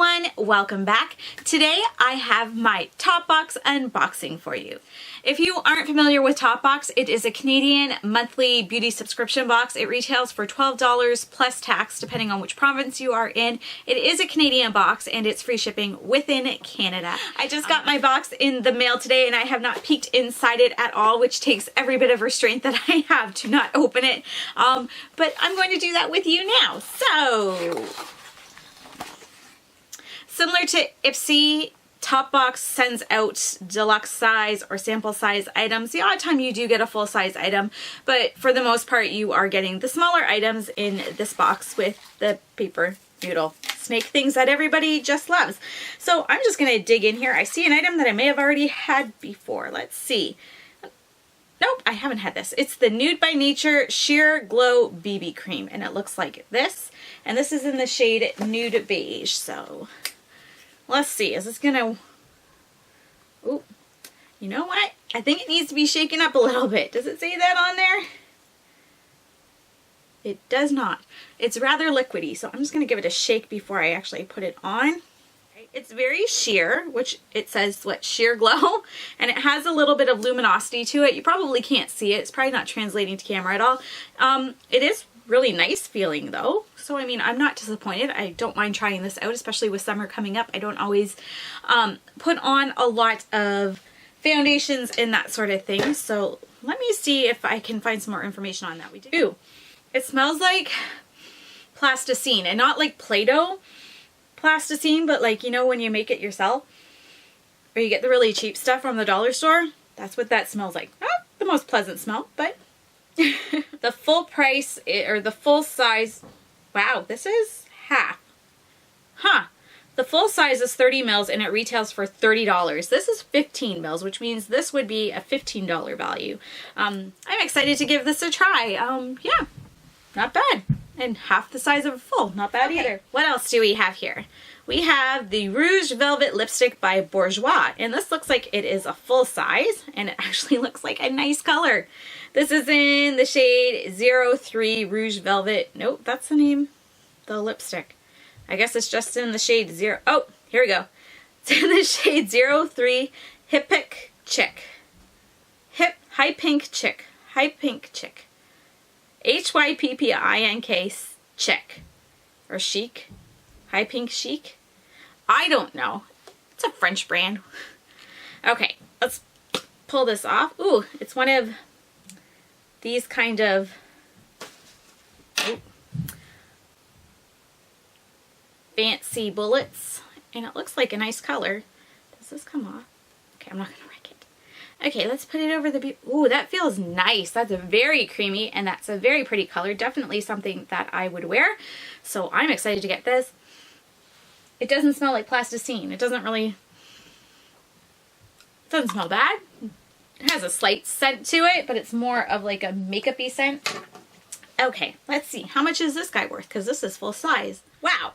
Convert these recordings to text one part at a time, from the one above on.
everyone, welcome back. Today I have my Topbox unboxing for you. If you aren't familiar with Topbox, it is a Canadian monthly beauty subscription box. It retails for $12 plus tax depending on which province you are in. It is a Canadian box and it's free shipping within Canada. I just got my box in the mail today and I have not peeked inside it at all, which takes every bit of restraint that I have to not open it. But I'm going to do that with you now. So, similar to Ipsy, Topbox sends out deluxe size or sample size items. The odd time you do get a full size item, but for the most part you are getting the smaller items in this box with the paper noodle snake things that everybody just loves. So I'm just going to dig in here. I see an item that I may have already had before. Let's see. Nope, I haven't had this. It's the Nude by Nature Sheer Glow BB Cream, and it looks like this. And this is in the shade Nude Beige. So let's see, is this gonna, ooh, you know what? I think it needs to be shaken up a little bit. Does it say that on there? It does not. It's rather liquidy, so I'm just gonna give it a shake before I actually put it on. It's very sheer, which it says, what, sheer glow, and it has a little bit of luminosity to it. You probably can't see it. It's probably not translating to camera at all. It is really nice feeling though. So, I mean, I'm not disappointed. I don't mind trying this out, especially with summer coming up. I don't always put on a lot of foundations and that sort of thing. So let me see if I can find some more information on that. We do. Ooh, it smells like plasticine, and not like Play-Doh plasticine, but like, you know, when you make it yourself, or you get the really cheap stuff from the dollar store. That's what that smells like. Not the most pleasant smell, but the full price, or the full size, wow, this is half. Huh. The full size is 30 mils and it retails for $30. This is 15 mils, which means this would be a $15 value. I'm excited to give this a try. Yeah, not bad. And half the size of a full, not bad either. What else do we have here? We have the Rouge Velvet Lipstick by Bourgeois, and this looks like it is a full size, and it actually looks like a nice color. This is in the shade 03 Rouge Velvet. Nope, that's the name, the lipstick. I guess it's just in the shade 0. Oh, here we go. It's in the shade 03 Hyppink Chic. Hyppink Chic. Hyppink Chic. Hyppink Chic. Or Chic. Hyppink Chic. I don't know. It's a French brand. Okay, let's pull this off. Ooh, it's one of these kind of fancy bullets, and it looks like a nice color. Does this come off? Okay, I'm not gonna wreck it. Okay, let's put it over the ooh, that feels nice. That's a very creamy, and that's a very pretty color. Definitely something that I would wear. So I'm excited to get this. It doesn't smell like plasticine. It doesn't smell bad. It has a slight scent to it, but it's more of like a makeup-y scent. Okay, let's see. How much is this guy worth? Because this is full size. Wow.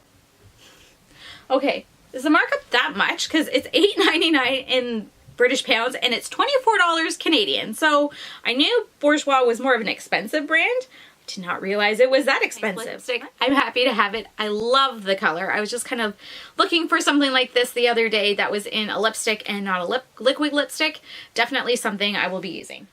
Okay, is the markup that much? Because it's $8.99 in British pounds and it's $24 Canadian. So I knew Bourgeois was more of an expensive brand. I did not realize it was that expensive. I'm happy to have it. I love the color. I was just kind of looking for something like this the other day that was in a lipstick and not a liquid lipstick. Definitely something I will be using.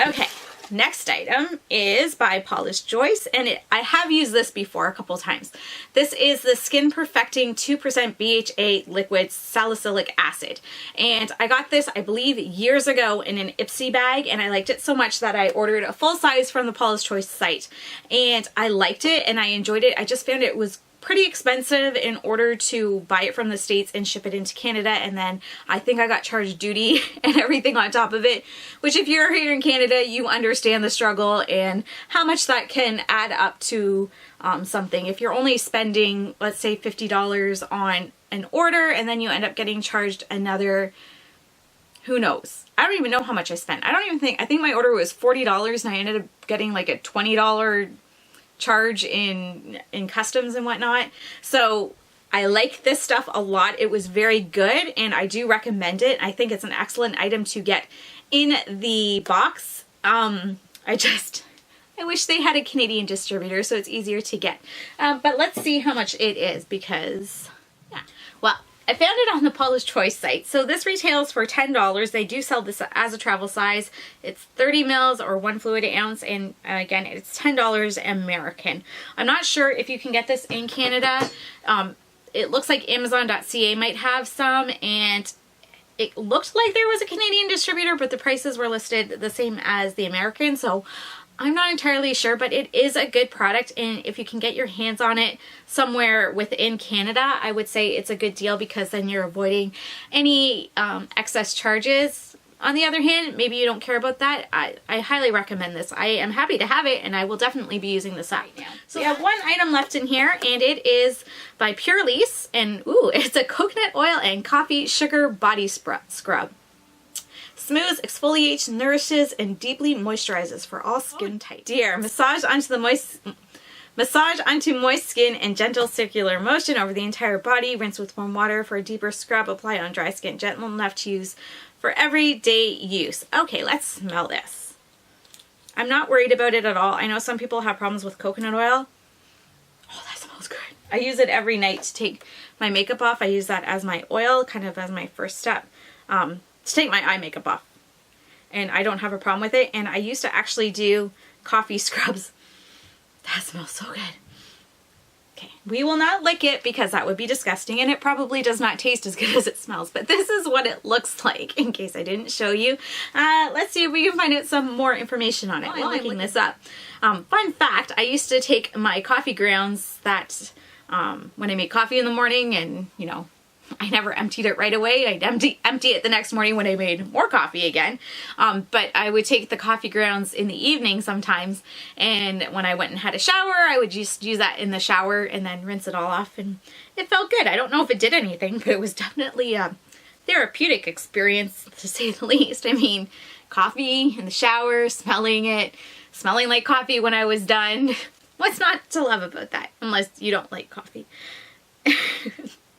Okay, next item is by Paula's Choice, and I have used this before a couple times. This is the Skin Perfecting 2% BHA Liquid Salicylic Acid, and I got this, I believe, years ago in an Ipsy bag, and I liked it so much that I ordered a full size from the Paula's Choice site, and I liked it and I enjoyed it. I just found it was pretty expensive in order to buy it from the States and ship it into Canada, and then I think I got charged duty and everything on top of it, which if you're here in Canada, you understand the struggle and how much that can add up to something. If you're only spending, let's say, $50 on an order and then you end up getting charged another, who knows? I don't even know how much I spent. I think my order was $40 and I ended up getting like a $20 charge in customs and whatnot. So I like this stuff a lot. It was very good and I do recommend it. I think it's an excellent item to get in the box. I wish they had a Canadian distributor so it's easier to get. But let's see how much it is, because Yeah. Well, I found it on the Paula's Choice site. So this retails for $10. They do sell this as a travel size. It's 30 mils or 1 fluid ounce, and again, it's $10 American. I'm not sure if you can get this in Canada. It looks like Amazon.ca might have some, and it looked like there was a Canadian distributor, but the prices were listed the same as the American, so I'm not entirely sure, but it is a good product, and if you can get your hands on it somewhere within Canada, I would say it's a good deal, because then you're avoiding any excess charges. On the other hand, maybe you don't care about that. I highly recommend this. I am happy to have it, and I will definitely be using this up. So we have one item left in here, and it is by Purlisse, and ooh, it's a coconut oil and coffee sugar body scrub. Smooths, exfoliates, nourishes, and deeply moisturizes for all skin types. Dear, massage onto moist skin and gentle circular motion over the entire body. Rinse with warm water for a deeper scrub. Apply on dry skin, gentle enough to use for everyday use. Okay, let's smell this. I'm not worried about it at all. I know some people have problems with coconut oil. Oh, that smells good. I use it every night to take my makeup off. I use that as my oil, kind of as my first step to take my eye makeup off. And I don't have a problem with it. And I used to actually do coffee scrubs. That smells so good. Okay, we will not lick it because that would be disgusting, and it probably does not taste as good as it smells, but this is what it looks like, in case I didn't show you. Let's see if we can find out some more information on it while I'm looking this up. Fun fact, I used to take my coffee grounds that when I made coffee in the morning, and you know, I never emptied it right away. I'd empty it the next morning when I made more coffee again. But I would take the coffee grounds in the evening sometimes, and when I went and had a shower, I would just use that in the shower and then rinse it all off, and it felt good. I don't know if it did anything, but it was definitely a therapeutic experience, to say the least. I mean, coffee in the shower, smelling like coffee when I was done. What's not to love about that? Unless you don't like coffee.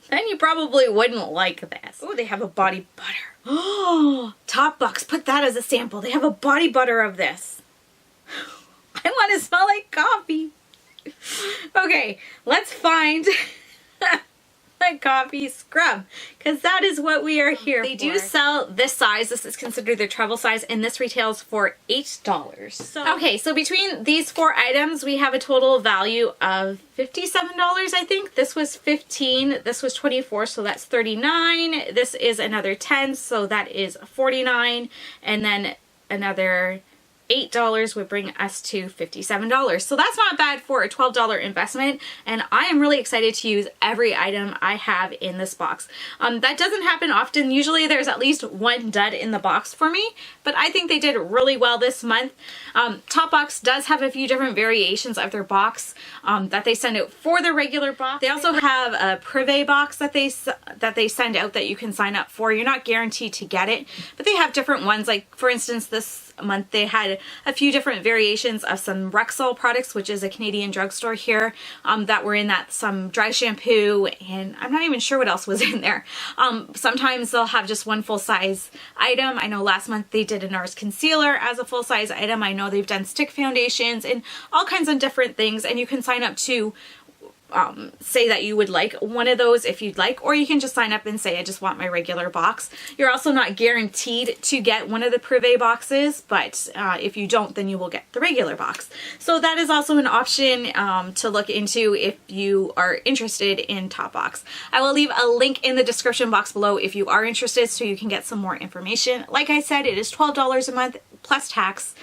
Then you probably wouldn't like this. Oh, they have a body butter. Oh, Topbox, put that as a sample. They have a body butter of this. I want to smell like coffee. Okay, let's find a coffee scrub, because that is what we are here for. They do sell this size. This is considered their travel size, and this retails for $8. Okay, so between these 4 items, we have a total value of $57, I think. This was $15, this was $24, so that's $39. This is another $10, so that is $49, and then another $8 would bring us to $57. So that's not bad for a $12 investment, and I am really excited to use every item I have in this box. That doesn't happen often. Usually there's at least one dud in the box for me, but I think they did really well this month. Topbox does have a few different variations of their box that they send out for the regular box. They also have a privé box that they send out that you can sign up for. You're not guaranteed to get it, but they have different ones. Like for instance, this month they had a few different variations of some Rexall products, which is a Canadian drugstore here, that were in that, some dry shampoo, and I'm not even sure what else was in there. Sometimes they'll have just one full-size item. I know last month they did a NARS concealer as a full-size item. I know they've done stick foundations and all kinds of different things, and you can sign up to say that you would like one of those if you'd like, or you can just sign up and say I just want my regular box. You're also not guaranteed to get one of the privé boxes, but if you don't, then you will get the regular box. So that is also an option to look into if you are interested in Topbox. I will leave a link in the description box below if you are interested, so you can get some more information. Like I said, it is $12 a month plus tax,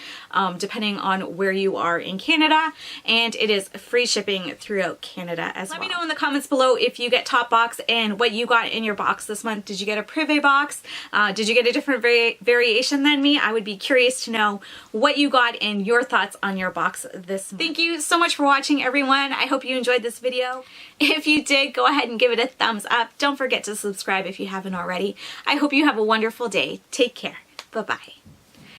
depending on where you are in Canada, and it is free shipping throughout Canada as well. Let me know in the comments below if you get Topbox and what you got in your box this month. Did you get a privé box? Did you get a different variation than me? I would be curious to know what you got and your thoughts on your box this month. Thank you so much for watching, everyone. I hope you enjoyed this video. If you did, go ahead and give it a thumbs up. Don't forget to subscribe if you haven't already. I hope you have a wonderful day. Take care. Bye-bye.